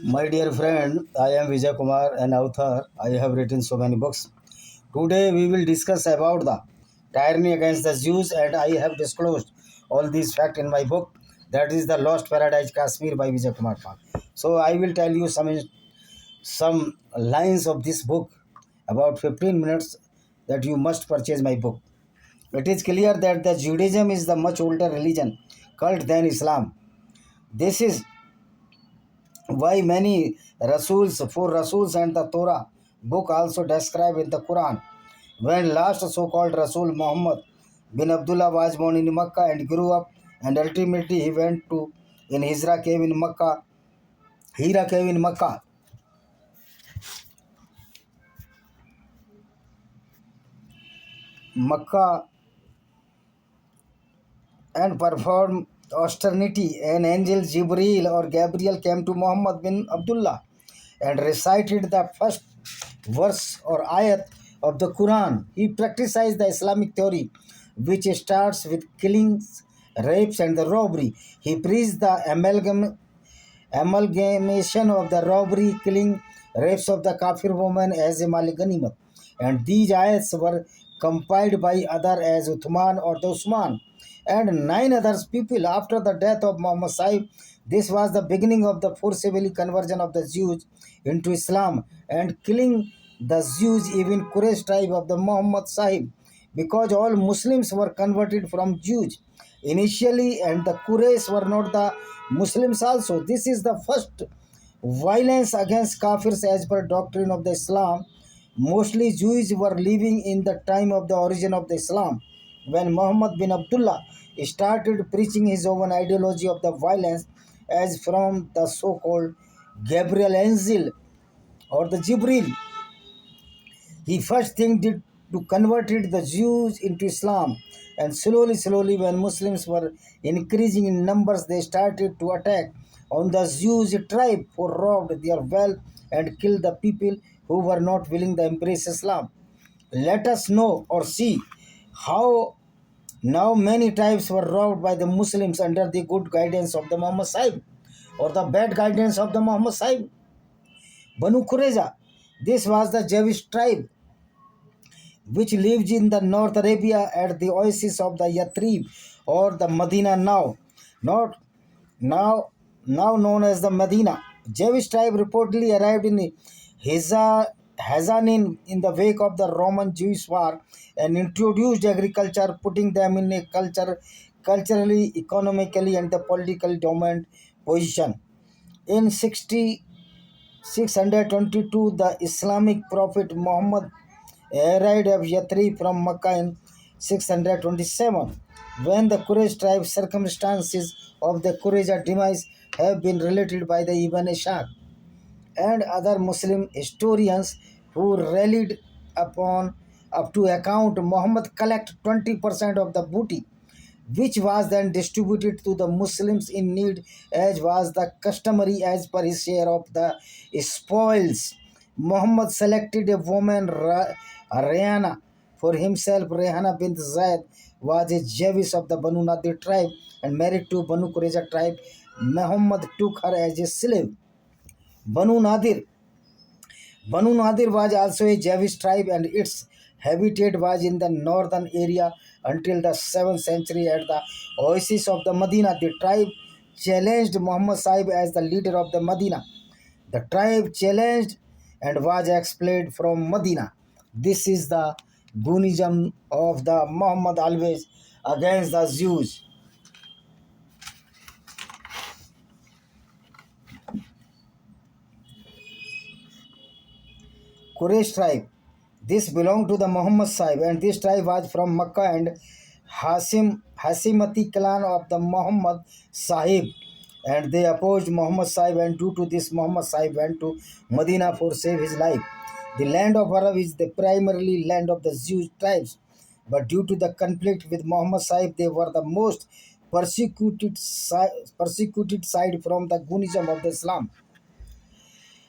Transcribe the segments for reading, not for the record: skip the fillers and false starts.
My dear friend, I am Vijay Kumar, an author. I have written so many books. Today we will discuss about the tyranny against the Jews, and I have disclosed all these facts in my book. That is the Lost Paradise Kashmir by Vijay Kumar Pal. So I will tell you some lines of this book about 15 minutes that you must purchase my book. It is clear that the Judaism is the much older religion cult than Islam. This is why many Rasuls, four Rasuls and the Torah book also describe in the Quran. When last so-called Rasul Muhammad bin Abdullah was born in Makkah and grew up, and ultimately he went to in Hira cave in Makkah. Hira cave in Makkah. Makkah and performed austerity. An angel Jibreel or Gabriel came to Muhammad bin Abdullah and recited the first verse or ayat of the Quran. He practiced the Islamic theory, which starts with killings, rapes, and the robbery. He preached the amalgamation of the robbery, killing, rapes of the Kafir woman as a Malik Ganimat. And these ayats were compiled by other as Uthman or the Usman and nine others people after the death of Muhammad Sahib. This was the beginning of the forcibly conversion of the Jews into Islam and killing the Jews, even Quraysh tribe of the Muhammad Sahib, because all Muslims were converted from Jews initially and the Quraysh were not the Muslims also. This is the first violence against Kafirs as per doctrine of the Islam. Mostly Jews were living in the time of the origin of the Islam. When Muhammad bin Abdullah started preaching his own ideology of the violence as from the so-called Gabriel Angel or the Jibril, he first thing did to converted the Jews into Islam, and slowly when Muslims were increasing in numbers, they started to attack on the Jews tribe for robbed their wealth and killed the people who were not willing to embrace Islam. Let us know or see how now many tribes were robbed by the Muslims under the good guidance of the Muhammad Sahib or the bad guidance of the Muhammad Sahib. Banu Qurayza, this was the Jewish tribe which lives in the North Arabia at the oasis of the Yathrib or the Medina not now now known as the Medina. Jewish tribe reportedly arrived in Hazanin in the wake of the Roman-Jewish war and introduced agriculture, putting them in a culturally, economically, and the political dominant position. In 622, the Islamic prophet Muhammad arrived at Yathrib from Makkah in 627. When the Quraysh tribe circumstances of the Quraysh demise have been related by the Ibn Ishaq and other Muslim historians who rallied upon up to account, Muhammad collected 20% of the booty, which was then distributed to the Muslims in need, as was the customary as per his share of the spoils. Muhammad selected a woman, Rayana, for himself. Rayana bint Zaid was a Jewish of the Banu Nadir tribe and married to Banu Qurayza tribe. Muhammad took her as a slave. Banu Nadir. Banu Nadir was also a Jewish tribe and its habitat was in the northern area until the 7th century at the oasis of the Medina. The tribe challenged Muhammad Sahib as the leader of the Medina. The tribe challenged and was expelled from Medina. This is the Gunism of the Muhammad always against the Jews. Quraysh tribe. This belonged to the Muhammad Sahib and this tribe was from Makkah and Hasimati clan of the Muhammad Sahib, and they opposed Muhammad Sahib, and due to this Muhammad Sahib went to Medina for save his life. The land of Arab is the primarily land of the Jewish tribes, but due to the conflict with Muhammad Sahib, they were the most persecuted side from the Gunism of the Islam.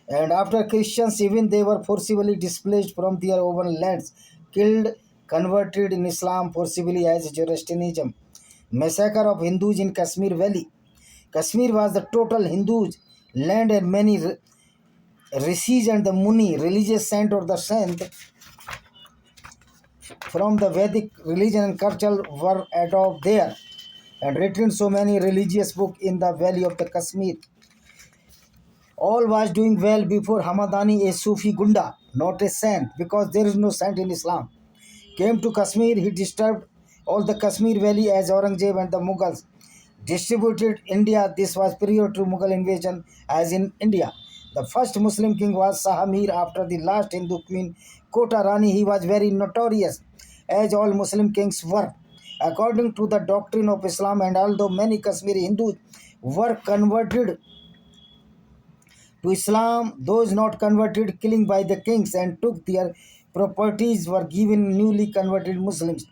And after Christians, even they were forcibly displaced from their own lands, killed, converted in Islam forcibly as Zoroastrianism. Massacre of Hindus in Kashmir Valley. Kashmir was the total Hindus land and many rishis and the muni, religious saint or the saint from the Vedic religion and culture were adopted there and written so many religious books in the valley of the Kashmir. All was doing well before Hamadani, a Sufi Gunda, not a saint, because there is no saint in Islam, came to Kashmir. He disturbed all the Kashmir valley as Aurangzeb and the Mughals distributed India. This was prior to Mughal invasion as in India. The first Muslim king was Shah Mir after the last Hindu queen Kota Rani. He was very notorious as all Muslim kings were. According to the doctrine of Islam, and although many Kashmiri Hindus were converted to Islam, those not converted, killing by the kings and took their properties, were given newly converted Muslims.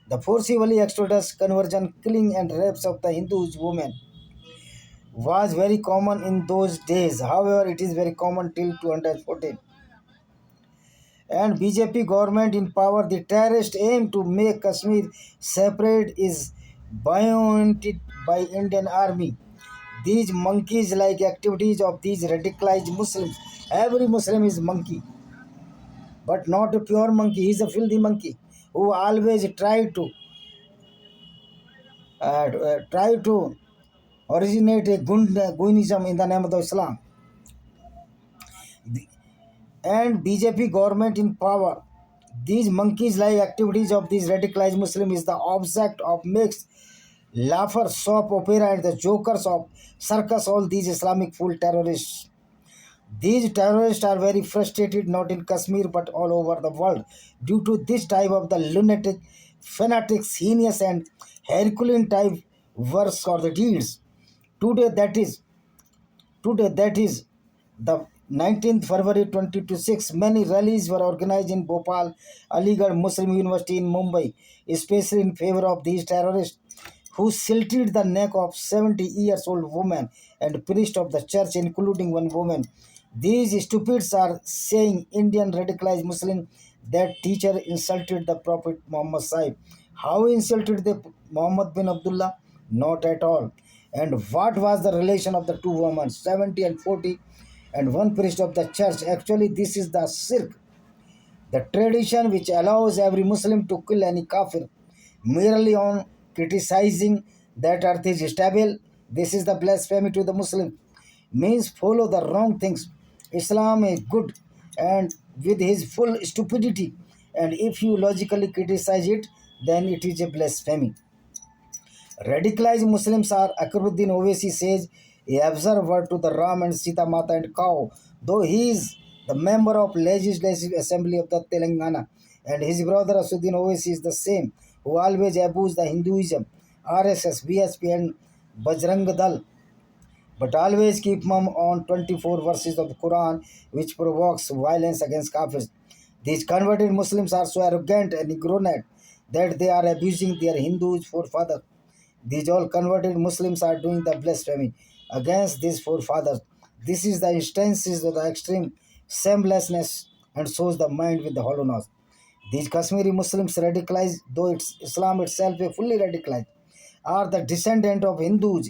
The forcibly exodus, conversion, killing and rapes of the Hindus women was very common in those days. However, it is very common till 214. And BJP government in power, the terrorist aim to make Kashmir separate is biointed by Indian army. These monkeys-like activities of these radicalized Muslims. Every Muslim is monkey, but not a pure monkey. He is a filthy monkey who always try to originate a Guinism in the name of the Islam. And BJP government in power. These monkeys-like activities of these radicalized Muslims is the object of mixed laughter, soap opera, and the jokers of circus. All these Islamic fool terrorists. These terrorists are very frustrated not in Kashmir but all over the world due to this type of the lunatic, fanatic, heinous and Herculean type works or the deeds. Today that is Today, that is the 19th February 2026, many rallies were organized in Bhopal, Aligarh Muslim University in Mumbai, especially in favor of these terrorists who slitted the neck of 70 years old woman and priest of the church, including one woman. These stupids are saying Indian radicalized Muslim that teacher insulted the Prophet Muhammad Sahib. How insulted the Muhammad bin Abdullah? Not at all. And what was the relation of the two women, 70 and 40, and one priest of the church? Actually, this is the shirk, the tradition which allows every Muslim to kill any kafir merely on criticizing that earth is stable. This is the blasphemy to the Muslim. Means follow the wrong things. Islam is good and with his full stupidity. And if you logically criticize it, then it is a blasphemy. Radicalized Muslims are, Akruddin Owaisi says, a observer to the Ram and Sita Mata and cow, though he is the member of Legislative Assembly of the Telangana, and his brother Asuddin Owaisi is the same, who always abused the Hinduism, RSS, VSP and Bajrang Dal, but always keep mum on 24 verses of the Quran, which provokes violence against Kafirs. These converted Muslims are so arrogant and ignorant that they are abusing their Hindus forefathers. These all converted Muslims are doing the blasphemy against these forefathers. This is the instances of the extreme shamelessness and shows the mind with the hollowness. These Kashmiri Muslims radicalized, though it's Islam itself is fully radicalized, are the descendant of Hindus.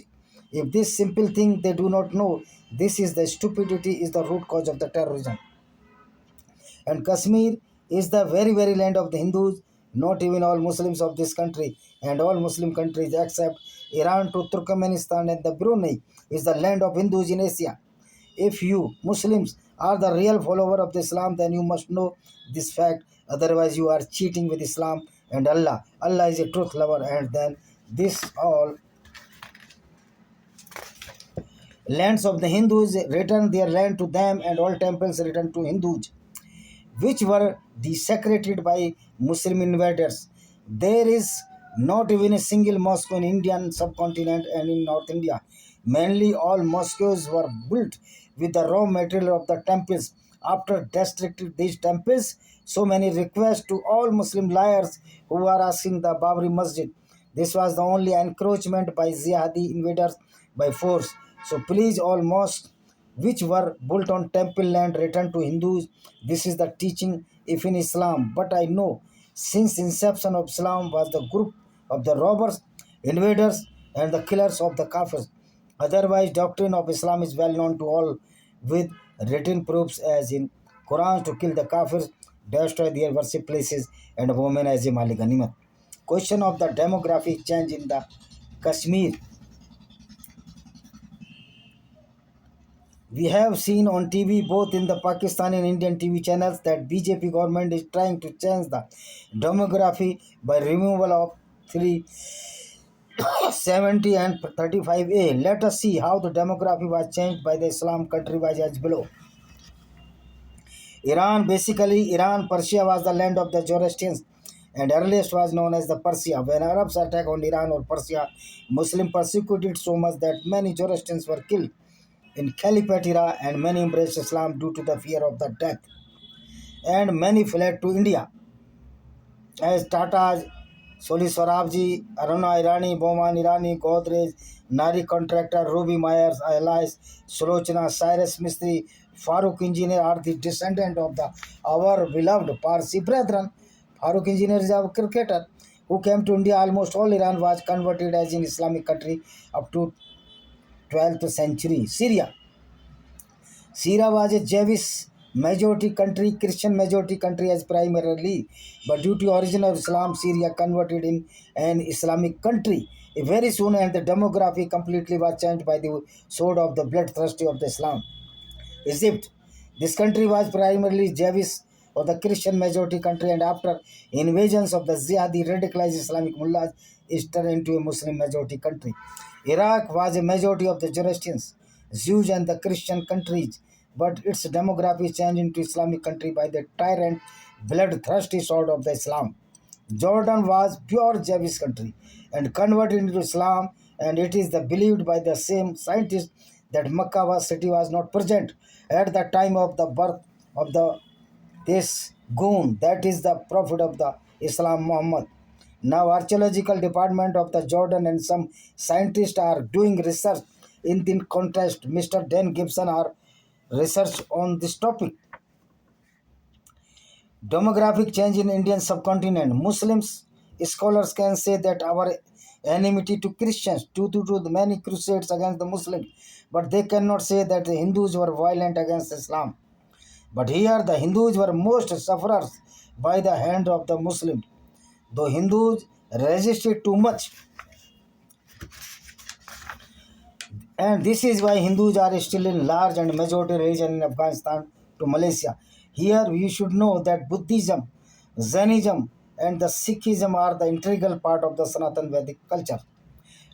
If this simple thing they do not know, this is the stupidity is the root cause of the terrorism. And Kashmir is the very, very land of the Hindus, not even all Muslims of this country and all Muslim countries except Iran to Turkmenistan and the Brunei is the land of Hindus in Asia. If you Muslims are the real follower of the Islam, then you must know this fact. Otherwise, you are cheating with Islam and Allah. Allah is a truth lover, and then this all lands of the Hindus return their land to them, and all temples return to Hindus, which were desecrated by Muslim invaders. There is not even a single mosque in Indian subcontinent and in North India. Mainly all mosques were built with the raw material of the temples. After destructing these temples, so many requests to all Muslim liars who are asking the Babri Masjid. This was the only encroachment by Jihadi invaders by force. So please all mosques which were built on temple land returned to Hindus. This is the teaching if in Islam. But I know since inception of Islam was the group of the robbers, invaders and the killers of the Kafirs. Otherwise, doctrine of Islam is well known to all, with written proofs as in Quran to kill the kafirs, destroy their worship places, and women as a mali ganimat. Question of the demographic change in the Kashmir. We have seen on TV, both in the Pakistani and Indian TV channels, that BJP government is trying to change the demography by removal of 370 and 35A. Let us see how the demography was changed by the Islam country was as below. Iran, basically Iran, Persia was the land of the Zoroastrians and earliest was known as the Persia. When Arabs attacked on Iran or Persia, Muslims persecuted so much that many Zoroastrians were killed in Caliphate era, and many embraced Islam due to the fear of the death. And many fled to India, as Tata, Soli Swarabji, Aruna Irani, Boman Irani, Godrej, Nari contractor, Ruby Myers, Elias, Sulochana, Cyrus Mistry, Farooq engineer are the descendant of our beloved Parsi brethren. Farooq engineer is our cricketer who came to India. Almost all Iran was converted as an Islamic country up to 12th century. Syria was a Jewish majority country, Christian majority country as primarily, but due to origin of Islam, Syria converted in an Islamic country. Very soon, and the demography completely was changed by the sword of the bloodthirsty of the Islam. Egypt. This country was primarily Jewish or the Christian majority country, and after invasions of the Ziyadi radicalized Islamic mullahs, it turned into a Muslim majority country. Iraq was a majority of the Zoroastrians, Jews, and the Christian countries, but its demography changed into Islamic country by the tyrant, bloodthirsty sword of the Islam. Jordan was pure Jewish country and converted into Islam, and it is believed by the same scientists that Makkah city was not present at the time of the birth of this goon, that is the prophet of the Islam, Muhammad. Now, archaeological department of the Jordan and some scientists are doing research in the contrast. Mr. Dan Gibson are research on this topic. Demographic change in Indian subcontinent. Muslims scholars can say that our enmity to Christians due to the many crusades against the Muslims, but they cannot say that the Hindus were violent against Islam. But here the Hindus were most sufferers by the hand of the Muslims. Though Hindus resisted too much, and this is why Hindus are still in large and majority religion in Afghanistan to Malaysia. Here we should know that Buddhism, Jainism, and the Sikhism are the integral part of the Sanatan Vedic culture.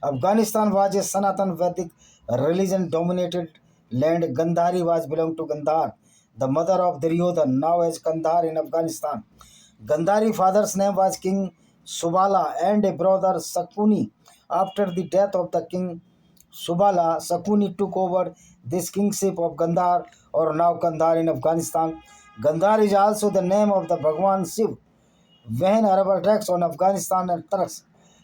Afghanistan was a Sanatan Vedic religion dominated land. Gandhari was belonged to Gandhar, the mother of Duryodhan, now as Kandahar in Afghanistan. Gandhari father's name was King Subala and a brother Sakuni. After the death of the king Subala, Sakuni took over this kingship of Gandhar, or now Kandahar in Afghanistan. Gandhar is also the name of the Bhagwan Shiv. When Arab attacks on Afghanistan and Turks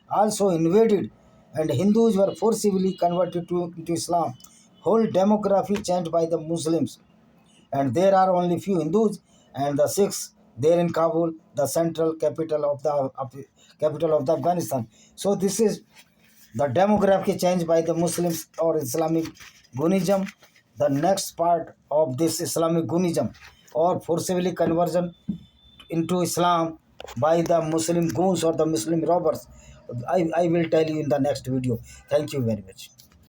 also invaded and Hindus were forcibly converted into Islam, whole demography changed by the Muslims. And there are only few Hindus and the Sikhs there in Kabul, the central capital of the Afghanistan. So this is the demographic change by the Muslims or Islamic Gunism. The next part of this Islamic Gunism or forcibly conversion into Islam by the Muslim goons or the Muslim robbers, I will tell you in the next video. Thank you very much.